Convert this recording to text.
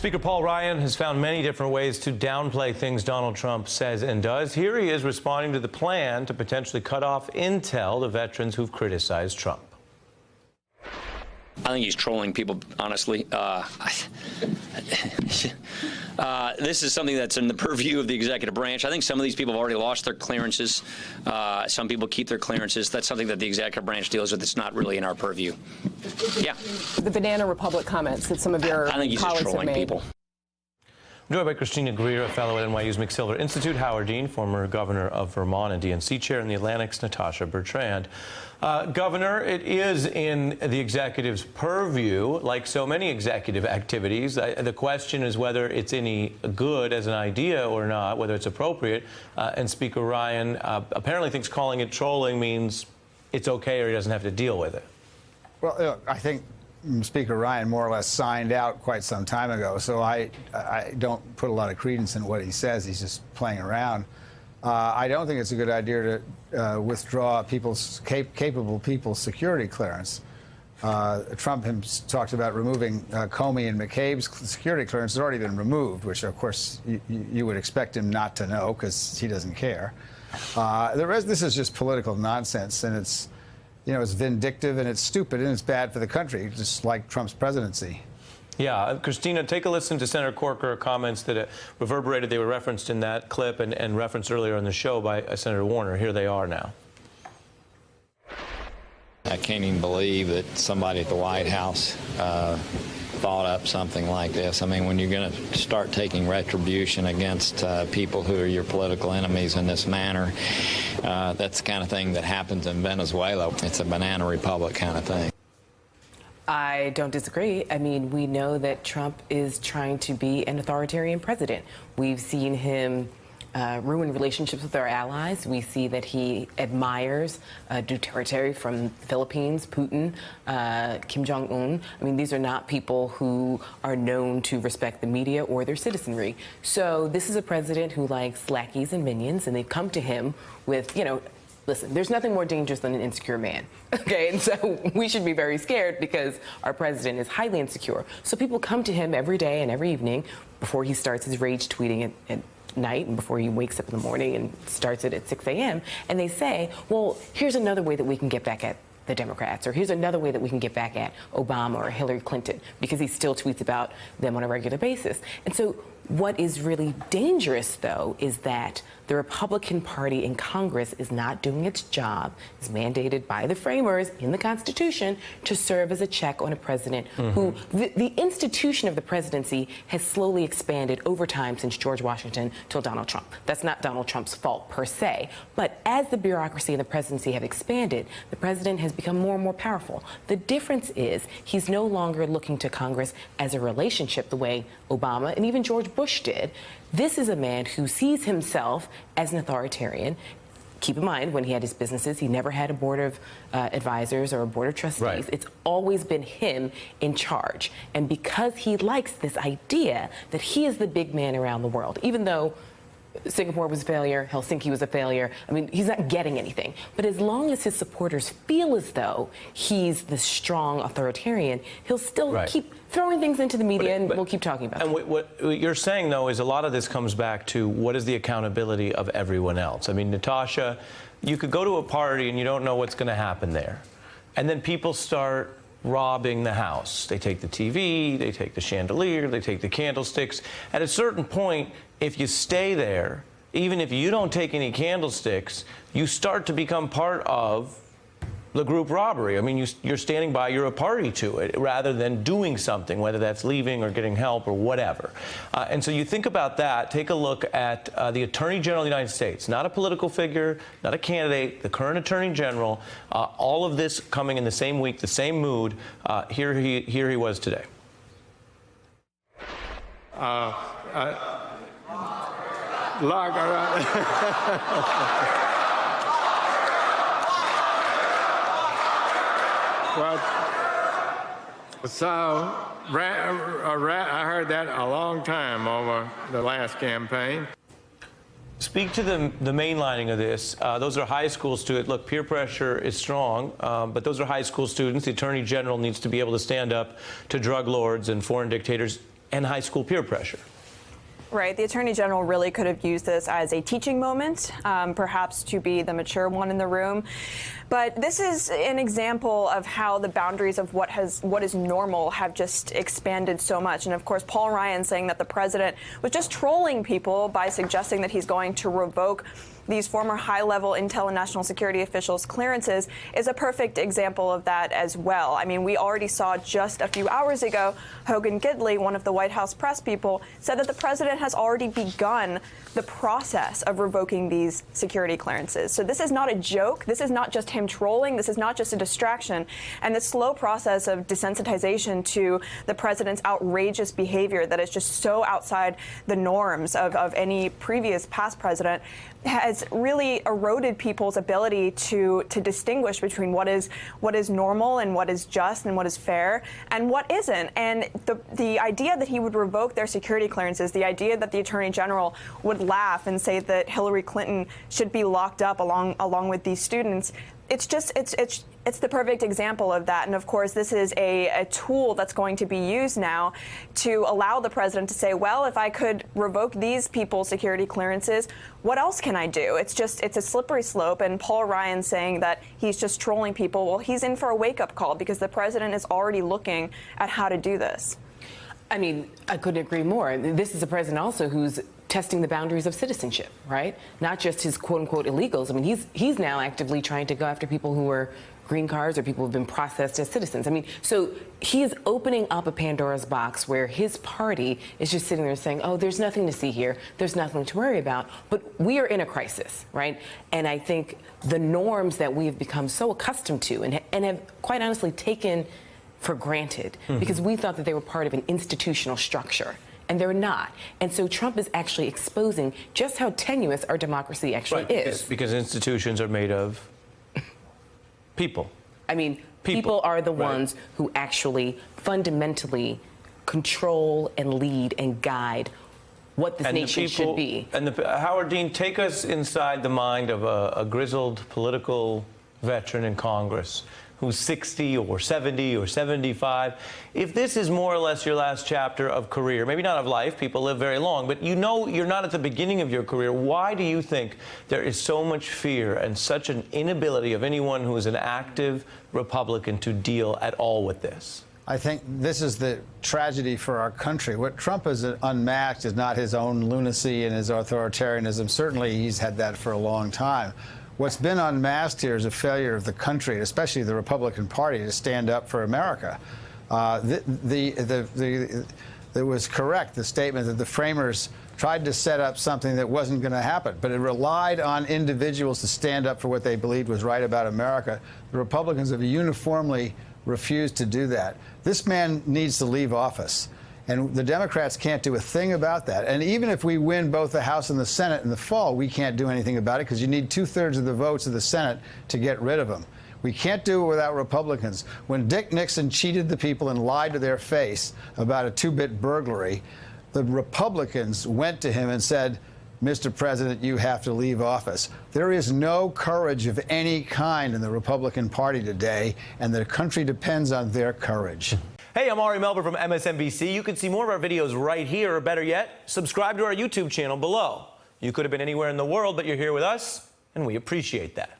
Speaker Paul Ryan has found many different ways to downplay things Donald Trump says and does. Here he is responding to the plan to potentially cut off intel to veterans who've criticized Trump. I think he's trolling people, honestly. This is something that's in the purview of the executive branch. I think some of these people have already lost their clearances. Some people keep their clearances. That's something that the executive branch deals with. It's not really in our purview. Yeah. The Banana Republic comments that some of your I think he's just trolling people. I'm joined by Christina Greer, a fellow at NYU's McSilver Institute, Howard Dean, former governor of Vermont and DNC chair, and the Atlantic's Natasha Bertrand. Governor, it is in the executive's purview, like so many executive activities. The question is whether it's any good as an idea or not, whether it's appropriate. And Speaker Ryan apparently thinks calling it trolling means it's okay or he doesn't have to deal with it. Well, I think Speaker Ryan more or less signed out quite some time ago, so I don't put a lot of credence in what he says. He's just playing around. I don't think it's a good idea to withdraw capable people's security clearance. Trump talked about removing Comey and McCabe's security clearance. It's already been removed, which of course you would expect him not to know because he doesn't care. This is just political nonsense, and it's vindictive and it's stupid and it's bad for the country, just like Trump's presidency. Yeah, Christina, take a listen to Senator Corker comments that reverberated. They were referenced in that clip and referenced earlier on the show by Senator Warner. Here they are now. I can't even believe that somebody at the White House thought up something like this. I mean, when you're going to start taking retribution against people who are your political enemies in this manner, that's the kind of thing that happens in Venezuela. It's a banana republic kind of thing. I don't disagree. I mean, we know that Trump is trying to be an authoritarian president. We've seen him ruin relationships with our allies. We see that he admires Duterte from the Philippines, Putin, Kim Jong-un. I mean, these are not people who are known to respect the media or their citizenry. So this is a president who likes lackeys and minions, and they've come to him with, listen, there's nothing more dangerous than an insecure man, okay? And so we should be very scared because our president is highly insecure. So people come to him every day and every evening before he starts his rage tweeting at night and before he wakes up in the morning and starts it at 6 a.m. And they say, well, here's another way that we can get back at the Democrats, or here's another way that we can get back at Obama or Hillary Clinton, because he still tweets about them on a regular basis. And so what is really dangerous, though, is that the Republican Party in Congress is not doing its job, as mandated by the framers in the Constitution, to serve as a check on a president who the institution of the presidency has slowly expanded over time since George Washington till Donald Trump. That's not Donald Trump's fault per se, but as the bureaucracy and the presidency have expanded, the president has become more and more powerful. The difference is he's no longer looking to Congress as a relationship the way Obama and even George Bush did. This is a man who sees himself as an authoritarian. Keep in mind, when he had his businesses, he never had a board of advisors or a board of trustees. Right. It's always been him in charge. And because he likes this idea that he is the big man around the world, even though Singapore was a failure, Helsinki was a failure. I mean, he's not getting anything. But as long as his supporters feel as though he's the strong authoritarian, he'll still keep throwing things into the media, and we'll keep talking about it. And what you're saying, though, is a lot of this comes back to what is the accountability of everyone else. I mean, Natasha, you could go to a party and you don't know what's going to happen there. And then people start robbing the house. They take the TV, they take the chandelier, they take the candlesticks. At a certain point, if you stay there, even if you don't take any candlesticks, you start to become part of the group robbery. I mean, you're standing by, you're a party to it, rather than doing something, whether that's leaving or getting help or whatever. And so you think about that, take a look at the Attorney General of the United States, not a political figure, not a candidate, the current Attorney General, all of this coming in the same week, the same mood. Here he was today. Well, so I heard that a long time over the last campaign. Speak to the mainlining of this. Those are high school students. Look, peer pressure is strong, but those are high school students. The Attorney General needs to be able to stand up to drug lords and foreign dictators and high school peer pressure. Right. The Attorney General really could have used this as a teaching moment, perhaps to be the mature one in the room. But this is an example of how the boundaries of what is normal have just expanded so much. And of course, Paul Ryan saying that the president was just trolling people by suggesting that he's going to revoke these former high-level intel and national security officials' clearances is a perfect example of that as well. I mean, we already saw just a few hours ago, Hogan Gidley, one of the White House press people, said that the president has already begun the process of revoking these security clearances. So this is not a joke. This is not just him trolling. This is not just a distraction. And the slow process of desensitization to the president's outrageous behavior that is just so outside the norms of any previous past president has really eroded people's ability to distinguish between what is normal and what is just and what is fair and what isn't. And the idea that he would revoke their security clearances, the idea that the Attorney General would laugh and say that Hillary Clinton should be locked up along with these students, it's the perfect example of that. And of course, this is a tool that's going to be used now to allow the president to say, well, if I could revoke these people's security clearances, what else can I do? It's a slippery slope. And Paul Ryan saying that he's just trolling people, well, he's in for a wake-up call because the president is already looking at how to do this. I mean, I couldn't agree more. This is a president also who's testing the boundaries of citizenship, right? Not just his quote-unquote illegals. I mean, he's now actively trying to go after people who are green cards or people who have been processed as citizens. I mean, so he is opening up a Pandora's box where his party is just sitting there saying, oh, there's nothing to see here. There's nothing to worry about. But we are in a crisis, right? And I think the norms that we have become so accustomed to and have quite honestly taken for granted because we thought that they were part of an institutional structure. And they're not. And so Trump is actually exposing just how tenuous our democracy actually is. Because institutions are made of people. I mean, people are the ones who actually fundamentally control and lead and guide what this nation should be. And Howard Dean, take us inside the mind of a grizzled political veteran in Congress who's 60 or 70 or 75. If this is more or less your last chapter of career, maybe not of life, people live very long, but you know you're not at the beginning of your career, why do you think there is so much fear and such an inability of anyone who is an active Republican to deal at all with this? I think this is the tragedy for our country. What Trump has unmasked is not his own lunacy and his authoritarianism. Certainly, he's had that for a long time. What's been unmasked here is a failure of the country, especially the Republican Party, to stand up for America. It was correct, the statement that the framers tried to set up something that wasn't going to happen, but it relied on individuals to stand up for what they believed was right about America. The Republicans have uniformly refused to do that. This man needs to leave office. And the Democrats can't do a thing about that. And even if we win both the House and the Senate in the fall, we can't do anything about it because you need 2/3 of the votes of the Senate to get rid of him. We can't do it without Republicans. When Dick Nixon cheated the people and lied to their face about a 2-bit burglary, the Republicans went to him and said, Mr. President, you have to leave office. There is no courage of any kind in the Republican Party today, and the country depends on their courage. Hey, I'm Ari Melber from MSNBC. You can see more of our videos right here, or better yet, subscribe to our YouTube channel below. You could have been anywhere in the world, but you're here with us, and we appreciate that.